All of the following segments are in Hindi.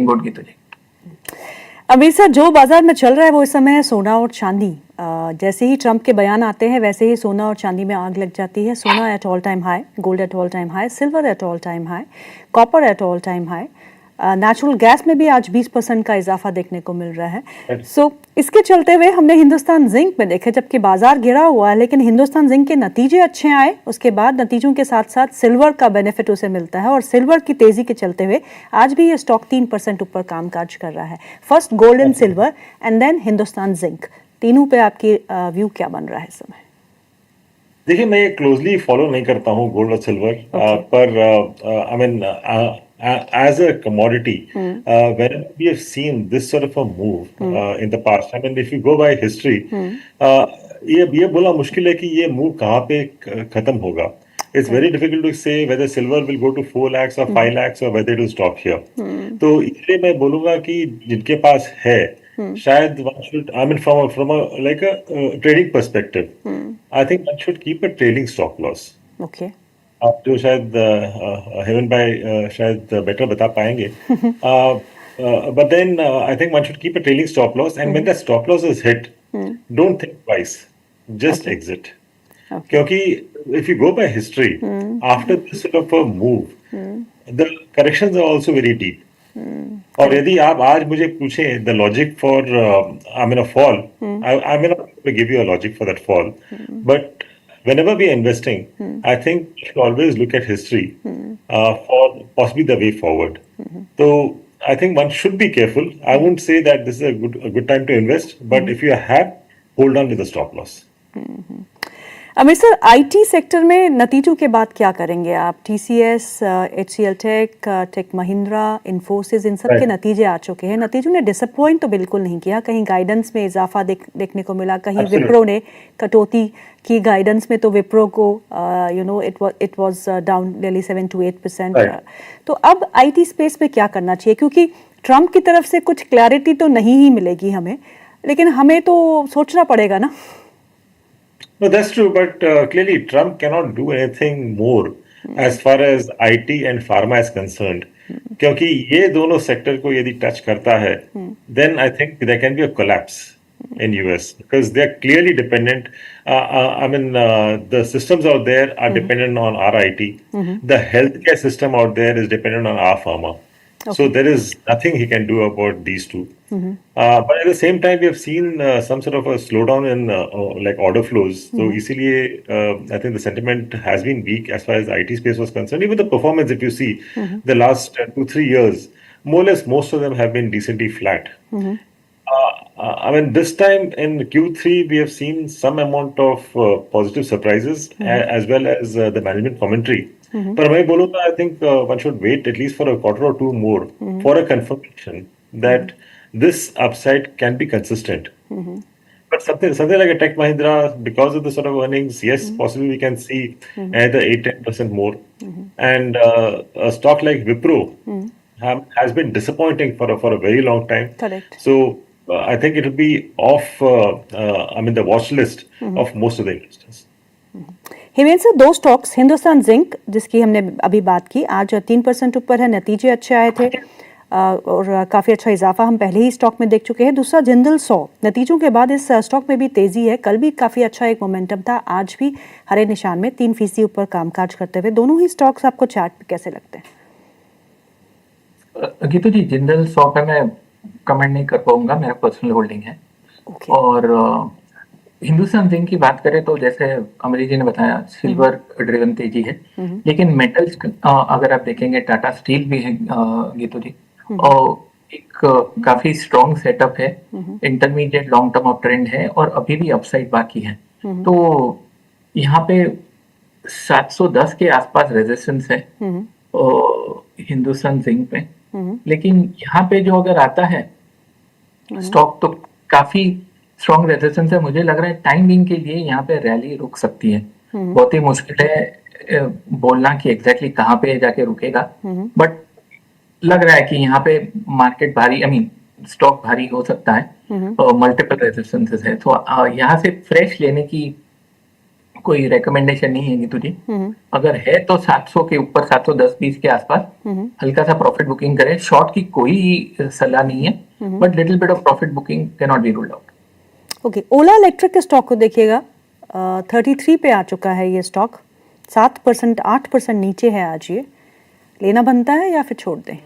डूइंग गुड गीतू जी। अभी सर जो बाजार में चल रहा है वो इस समय है सोना और चांदी। जैसे ही ट्रंप के बयान आते हैं वैसे ही सोना और चांदी में आग लग जाती है। सोना at all time high, gold at all time high, silver at all time high, copper at all time high. Natural gas में भी आज 20% का इजाफा देखने को मिल रहा है। सो इसके चलते हुए हमने हिंदुस्तान जिंक में देखे जबकि बाजार गिरा हुआ है लेकिन हिंदुस्तान जिंक के नतीजे अच्छे आए। उसके बाद नतीजों के साथ साथ सिल्वर का बेनिफिट उसे मिलता है और सिल्वर की तेजी के चलते हुए आज भी ये स्टॉक 3% ऊपर कामकाज कर रहा है। First gold and silver and then Hindustan Zinc, तीनों पे आपकी व्यू क्या बन रहा है इस समय? देखिए, मैं क्लोजली फॉलो नहीं करता हूँ गोल्ड और सिल्वर, पर I mean as a commodity, when we have seen this sort of a move in the past, I mean, if you go by history, ये बोला मुश्किल है कि ये मूव कहाँ पे खत्म होगा. It's very difficult to say whether silver will go to 4 lakhs or 5 lakhs or whether it will stop here. तो इसलिए मैं बोलूँगा कि जिनके पास है, शायद one should, I mean, from a like a trading perspective, I think one should keep a trailing stop loss. Okay. आप जो शायद हेवन भाई शायद बेटर बता पाएंगे. But then I think one should keep a trailing stop loss, and when the stop loss is hit, don't think twice, just exit. क्योंकि if you go by history, after this sort of a move, the corrections are also very deep. और यदि आप आज मुझे पूछें the logic for I mean a fall, I may not give you a logic for that fall, but whenever we are investing, I think we should always look at history for possibly the way forward. So I think one should be careful. I won't say that this is a good time to invest, but if you have, hold on with the stop loss. Amit sir, IT sector में नतीजों के बाद क्या करेंगे आप? TCS, HCL tech, tech Mahindra, Infosys, इन सब के नतीजे आ चुके हैं। नतीजों ने डिसअपॉइंट तो बिल्कुल नहीं किया। कहीं गाइडेंस में इजाफा देखने को मिला, कहीं विप्रो ने कटौती की गाइडेंस में, तो विप्रो को it was down nearly 7 to 8%। तो अब आईटी स्पेस में क्या करना चाहिए? क्योंकि ट्रंप की तरफ से कुछ क्लैरिटी तो नहीं ही मिलेगी हमें, लेकिन हमें तो सोचना पड़ेगा ना। No, that's true, but clearly Trump cannot do anything more as far as IT and pharma is concerned. क्योंकि ये दोनों सेक्टर को यदि टच करता है, then I think there can be a collapse in US because they are clearly dependent. I mean, the systems out there are dependent on our IT. The healthcare system out there is dependent on our pharma. So there is nothing he can do about these two. But at the same time, we have seen some sort of a slowdown in like order flows. So easily, I think the sentiment has been weak as far as IT space was concerned. Even the performance, if you see, the last 2-3 years, more or less, most of them have been decently flat. I mean, this time in Q3, we have seen some amount of positive surprises as well as the management commentary. पर मैं बोलूँगा, I think one should wait at least for a quarter or two more for a confirmation that this upside can be consistent. But something like a Tech Mahindra, because of the sort of earnings, yes, possibly we can see either 8-10% more. And a stock like Wipro has been disappointing for a very long time. Correct. So I think it will be off, I mean, the watch list of most of the investors. Hemendra sir, दो स्टॉक्स, हिंदुस्तान जिंक जिसकी हमने अभी बात की, आज 3% ऊपर है, नतीजे अच्छे आए थे और काफ़ी अच्छा इजाफा हम पहले ही स्टॉक में देख चुके हैं। दूसरा जिंदल 100, नतीजों के बाद इस स्टॉक में भी तेजी है। कल भी काफ़ी अच्छा एक मोमेंटम था, आज भी हरे निशान में 3% ऊपर कामकाज करते हुए। दोनों ही स्टॉक्स आपको चार्ट पे कैसे लगते हैं? गीतू जी, जिंदल 100 पे मैं कमेंट नहीं कर पाऊंगा, मेरा पर्सनल होल्डिंग है। और हिंदुस्तान जिंक की बात करें तो जैसे अमरीक जी ने बताया, सिल्वर ड्रिवन तेजी है, लेकिन मेटल्स अगर आप देखेंगे, टाटा स्टील भी है गीतू जी, और एक काफी स्ट्रॉन्ग सेटअप है, intermediate long term up trend है और अभी भी अपसाइड बाकी है। तो यहाँ पे 710 के आसपास रेजिस्टेंस है हिंदुस्तान जिंक पे, लेकिन यहाँ पे जो अगर आता है स्टॉक तो काफी स्ट्रॉन्ग रेजिस्टेंस है। मुझे लग रहा है टाइमिंग के लिए यहाँ पे रैली रुक सकती है। बहुत ही मुश्किल है बोलना कि एग्जैक्टली कहाँ पे जाके रुकेगा, बट लग रहा है कि यहाँ पे मार्केट भारी, आई मीन स्टॉक भारी हो सकता है और मल्टीपल रेजिस्टेंसेस है। तो यहाँ से फ्रेश लेने की कोई रिकमेंडेशन नहीं है गीतू जी। अगर है तो 700 के ऊपर, 710-20 के आसपास हल्का सा प्रॉफिट बुकिंग करें। शॉर्ट की कोई सलाह नहीं है, but little bit of profit booking can not be ruled out. Okay, Ola electric के स्टॉक को देखिएगा, 33 पे आ चुका है ये स्टॉक, 7%, 8% नीचे है आज। ये लेना बनता है या फिर छोड़ दें?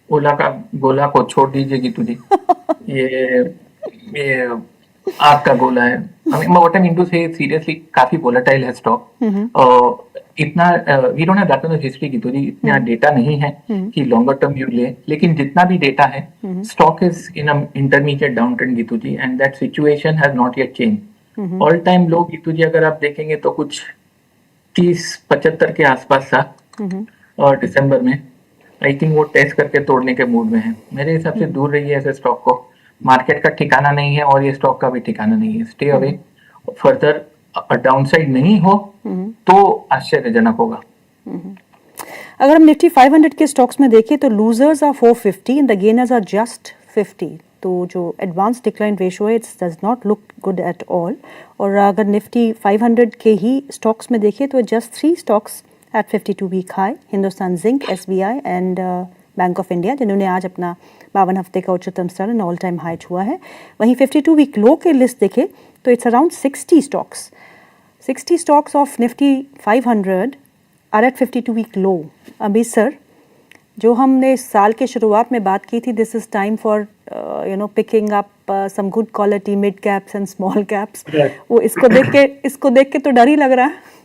ओला का गोला को छोड़ दीजिए गीतू जी। ये आग का गोला है। I mean, what I mean to say seriously, काफी volatile है स्टॉक। इतना we don't have that much history Geetu ji, इतना डेटा नहीं है कि लॉन्गर टर्म व्यू ले, लेकिन जितना भी डेटा है stock is in a intermediate down trend Geetu ji, and that situation has not yet change. All time low Geetu ji अगर आप देखेंगे तो कुछ 30-75 के आसपास था, और दिसंबर में आई थिंक वो टेस्ट करके तोड़ने के मूड में है। मेरे हिसाब से दूर रहिए ऐसे स्टॉक को। मार्केट का ठिकाना नहीं है और ये स्टॉक का भी ठिकाना नहीं है। Stay away. फर्दर डाउनसाइड नहीं हो तो आश्चर्यजनक होगा। अगर हम निफ्टी 500 के स्टॉक्स में देखें तो losers are 450 and the gainers are just 50। तो जो एडवांस डिक्लाइन रेशियो है it's does not look good at all. और अगर निफ्टी 500 के ही स्टॉक्स में देखें तो just 3 stocks at 52 week high, Hindustan Zinc, SBI and Bank of India, जिन्होंने आज अपना 52 हफ्ते का उच्चतम स्तर एंड ऑल टाइम हाई छुआ है। वहीं 52 वीक लो के लिस्ट देखें तो it's around 60 stocks. 60 stocks of Nifty 500 are at 52 week low. अभी सर, जो हमने साल के शुरुआत में बात की थी, this is time for picking up some good quality mid caps and small caps, वो इसको देख के तो डर ही लग रहा है।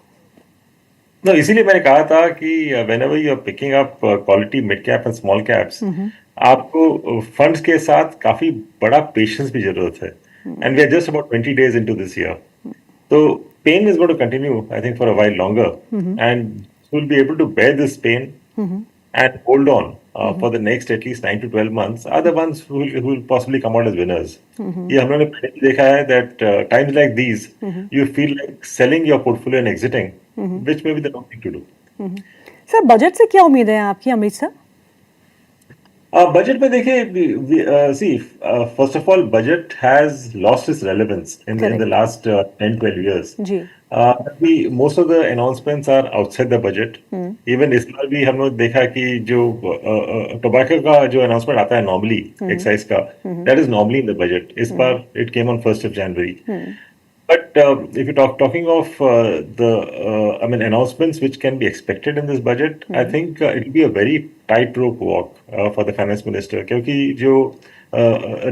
No, इसीलिए मैंने कहा था कि whenever you are picking up quality mid cap and small caps, आपको फंड्स के साथ काफी बड़ा पेशेंस भी जरूरत है, and we are just about 20 days into this year. So pain is going to continue, I think, for a while longer, and who will be able to bear this pain and hold on for the next at least 9 to 12 months are the ones who will possibly come out as winners. ये हम लोगों ने पहले भी देखा है that times like these, you feel like selling your portfolio and exiting, which may be the wrong thing to do. Sir, budget से क्या उम्मीद है आपकी, अमित सर? बजट में देखिए, see, first of all, budget has lost its relevance in the last 10-12 years. Ji. Most of the announcements are outside the budget. Even इस बार भी हम लोग देखा कि जो टोबैको का जो अनाउंसमेंट आता है नॉर्मली एक्साइज का, that is normally in the budget. इस बार it came on 1st of January. But if you're talking of I mean, announcements which can be expected in this budget, I think it will be a very tightrope walk for the finance minister, क्योंकि जो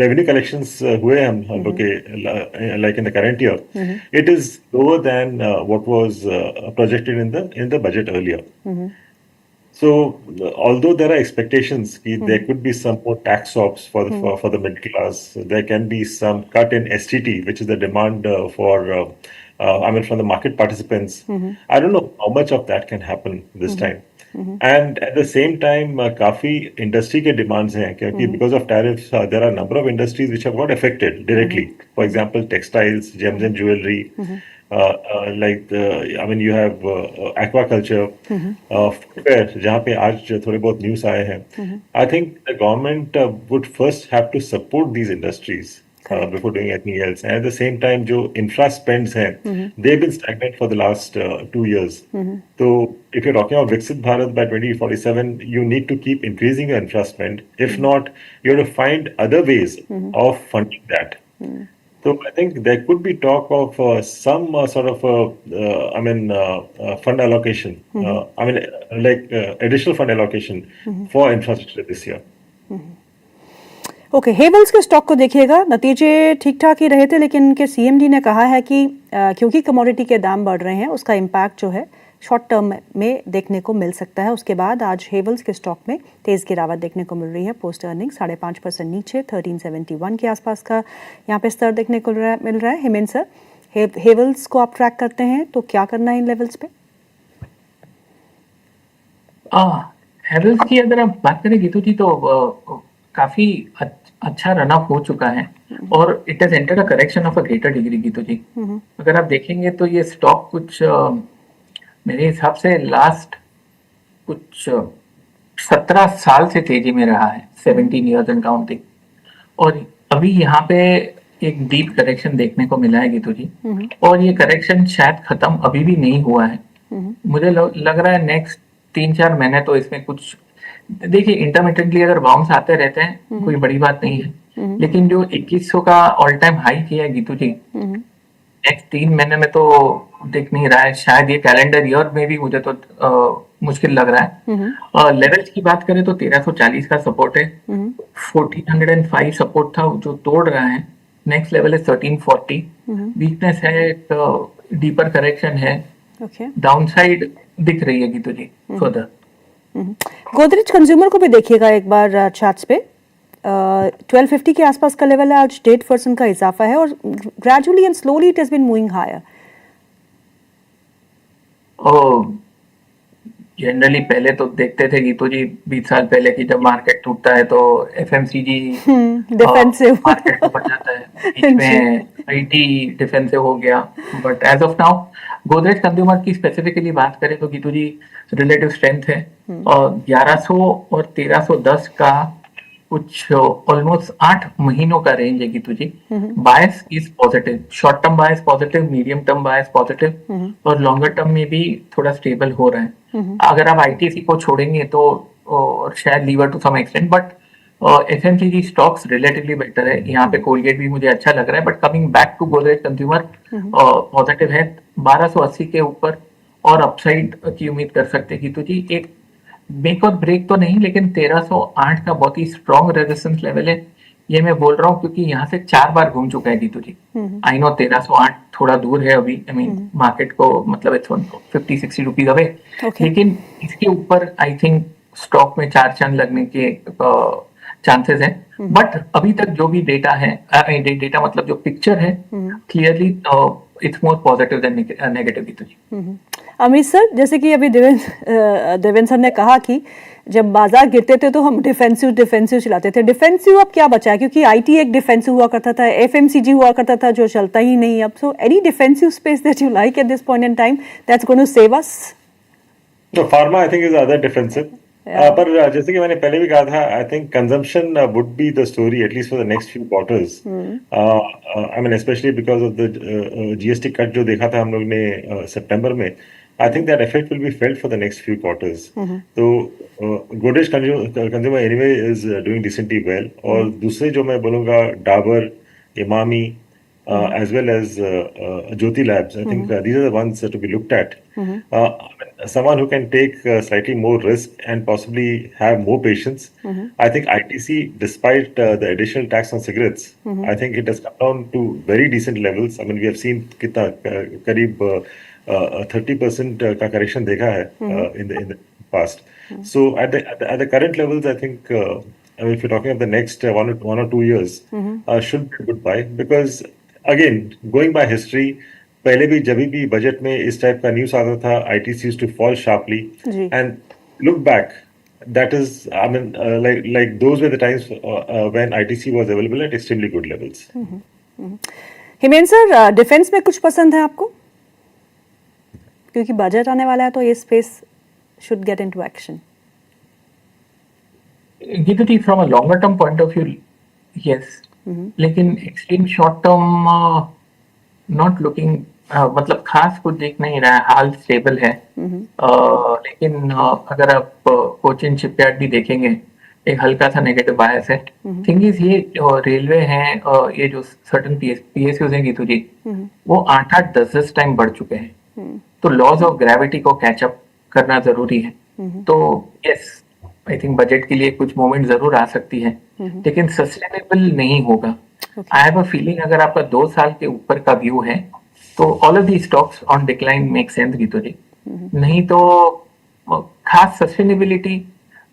revenue collections हुए हम लोग के like in the current year, it is lower than what was projected in the budget earlier. So, although there are expectations that there could be some more tax swaps for the middle class, there can be some cut in STT, which is the demand I mean, from the market participants. I don't know how much of that can happen this time. And at the same time, काफी industry के demands हैं, क्योंकि because of tariffs, there are a number of industries which have got affected directly. For example, textiles, gems and jewelry. I mean, you have aquaculture, footwear, जहाँ पे आज थोड़े बहुत न्यूज़ आए हैं. I think the government would first have to support these industries before doing anything else. And at the same time, जो infra spends हैं, they've been stagnant for the last 2 years. So, if you're talking about Viksit Bharat by 2047, you need to keep increasing your infra spend. If not, you have to find other ways of funding that. So I think there could be talk of some sort of fund allocation. I mean, additional fund allocation for infrastructure this year. Okay, Havells के स्टॉक को देखिएगा, नतीजे ठीक ठाक ही रहे थे, लेकिन उनके सीएमडी ने कहा है कि क्योंकि कमोडिटी के दाम बढ़ रहे हैं, उसका इम्पैक्ट जो है शॉर्ट टर्म में देखने को मिल सकता है। उसके बाद आज हेवल्स के स्टॉक में तेज गिरावट देखने को मिल रही है। पोस्ट अर्निंग 5.5% नीचे 1371 के आसपास का यहाँ पे स्तर देखने को मिल रहा है। हेमेंद्र सर, हेवल्स को आप ट्रैक करते हैं तो क्या करना है इन लेवल्स पे? हेवल्स की अगर आप बात करें गीतू जी, तो काफी अच्छा रन अप हो चुका है और it has entered a correction of a greater degree Geetu ji. अगर आप देखेंगे तो ये स्टॉक कुछ मेरे हिसाब से लास्ट कुछ 17 साल से तेजी में रहा है, 17 years एंड काउंटिंग। और अभी यहाँ पे एक डीप करेक्शन देखने को मिला है गीतू जी, और ये करेक्शन शायद खत्म अभी भी नहीं हुआ है। मुझे लग रहा है नेक्स्ट 3-4 महीने तो इसमें कुछ, देखिए इंटरमिटेंटली अगर बाउंस आते रहते हैं कोई बड़ी बात नहीं है, लेकिन जो 2100 का ऑल टाइम हाई किया है गीतू जी, नेक्स्ट 3 महीने में तो दिख नहीं रहा है। शायद ये कैलेंडर ईयर में भी मुझे तो मुश्किल लग रहा है। लेवल्स की बात करें तो 1340 का सपोर्ट है, 1405 सपोर्ट था जो तोड़ रहा है। नेक्स्ट लेवल है 1340, वीकनेस है, डीपर करेक्शन है, डाउनसाइड दिख रही है गीतू जी फर्दर। गोदरेज कंज्यूमर को भी देखिएगा एक बार चार्ट्स पे, 1250 के आसपास का लेवल है, आज 8% का इजाफा है और gradually and slowly it has been moving higher. Generally पहले तो देखते थे गीतू जी 20 साल पहले की जब मार्केट टूटता है तो एफएमसीजी डिफेंसिव मार्केट को बचाता है, बीच में आईटी डिफेंसिव हो गया। But as of now Godrej Consumer की स्पेसिफिकली बात करें तो गीतू जी रिलेटिव स्ट्रेंथ है, और 1100 और 1310 का कुछ ऑलमोस्ट 8 महीनों का रेंज है Geetu ji. Bias is positive, short term bias positive, medium term bias positive, और लॉन्गर टर्म में भी थोड़ा स्टेबल हो रहा है। अगर आप आईटीसी को छोड़ेंगे तो और शायद Lever to some extent, but FMCG stocks relatively better है। यहाँ पे कोलगेट भी मुझे अच्छा लग रहा है, but coming back to Godrej Consumer positive है, 1280 के ऊपर और अपसाइड की उम्मीद कर सकते हैं गीतू जी। एक मेक और ब्रेक तो नहीं, लेकिन 1308 का बहुत ही स्ट्रॉन्ग रेजिस्टेंस लेवल है, ये मैं बोल रहा हूँ क्योंकि यहाँ से 4 बार घूम चुका है गीतू जी। आई नो 1308 थोड़ा दूर है अभी, आई मीन मार्केट को मतलब इट्स 50-60 रुपीज अवे, लेकिन इसके ऊपर आई थिंक स्टॉक में 4 चांद लगने के चांसेस है। बट अभी तक जो भी डेटा है, डेटा मतलब जो पिक्चर है, clearly it's more positive than negative Geetu ji. Amit sir, जैसे कि अभी देवेंद्र सर ने कहा कि जब बाजार गिरते थे तो हम डिफेंसिव चलाते थे, डिफेंसिव अब क्या बचा है? क्योंकि आईटी एक डिफेंसिव हुआ करता था, एफएमसीजी हुआ करता था जो चलता ही नहीं अब। So any defensive space that you like at this point in time that's going to save us? No, pharma I think is other defensive, पर जैसे कि मैंने पहले भी कहा था, I think consumption would be the story at least for the next few quarters. I mean specially because of the GST cut जो देखा था हम लोग ने सितंबर में, I think that effect will be felt for the next few quarters. तो Godrej consumer anyway is doing decently well, और दूसरे जो मैं बोलूँगा Dabur, Emami, as well as Jyothy Labs, I think these are the ones to be looked at. Someone who can take slightly more risk and possibly have more patience. I think ITC, despite the additional tax on cigarettes, I think it has come down to very decent levels. I mean, we have seen कितना करीब 30% का करेक्शन देखा है in the past. So at the current levels, I think if you're talking of the next one or 2 years, should be a good buy, because again going by history, पहले भी जब भी बजट में इस टाइप का न्यूज़ आता था, ITC used to fall sharply, and look back, that is, I mean, like those were the times when ITC was available at extremely good levels. Himen sir, defence में कुछ पसंद है आपको? क्योंकि बजट आने वाला है तो ये space should get into action. Geetu ji, from a longer term point of view yes, लेकिन extreme short term not looking, मतलब खास कुछ दिख नहीं रहा है, हाल स्टेबल है। लेकिन अगर आप कोचिन शिपयार्ड भी देखेंगे, एक हल्का सा नेगेटिव बायस है। थिंग इज ये रेलवे है, ये जो सर्टन पीएसयूज हैं गीतू जी, वो 8-8, 10-10 टाइम बढ़ चुके हैं, तो लॉज ऑफ ग्रेविटी को कैचअप करना जरूरी है। तो यस, आई थिंक बजट के लिए कुछ मोमेंट जरूर आ सकती है, लेकिन सस्टेनेबल नहीं होगा। आई हैव अ फीलिंग अगर आपका 2 साल के ऊपर का व्यू है तो all of the stocks on decline make sense Geetu ji, नहीं तो खास सस्टेनेबिलिटी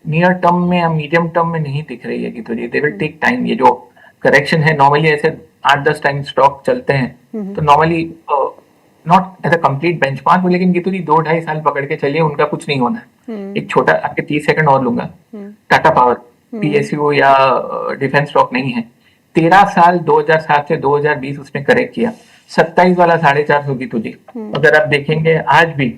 नियर टर्म में या मीडियम टर्म में नहीं दिख रही है Geetu ji. They will take time. ये जो करेक्शन है, नॉर्मली ऐसे 8-10 टाइम स्टॉक चलते हैं, तो normally not as a complete benchmark, लेकिन गीतू जी 2-2.5 साल पकड़ के चलिए, उनका कुछ नहीं होना है। एक छोटा आपके 30 सेकंड और लूंगा, टाटा पावर पीएसयू या डिफेंस स्टॉक नहीं है, 13 साल 2007 से 2020 उसने करेक्ट किया, 27 वाला 450 गीतू जी। अगर आप देखेंगे आज भी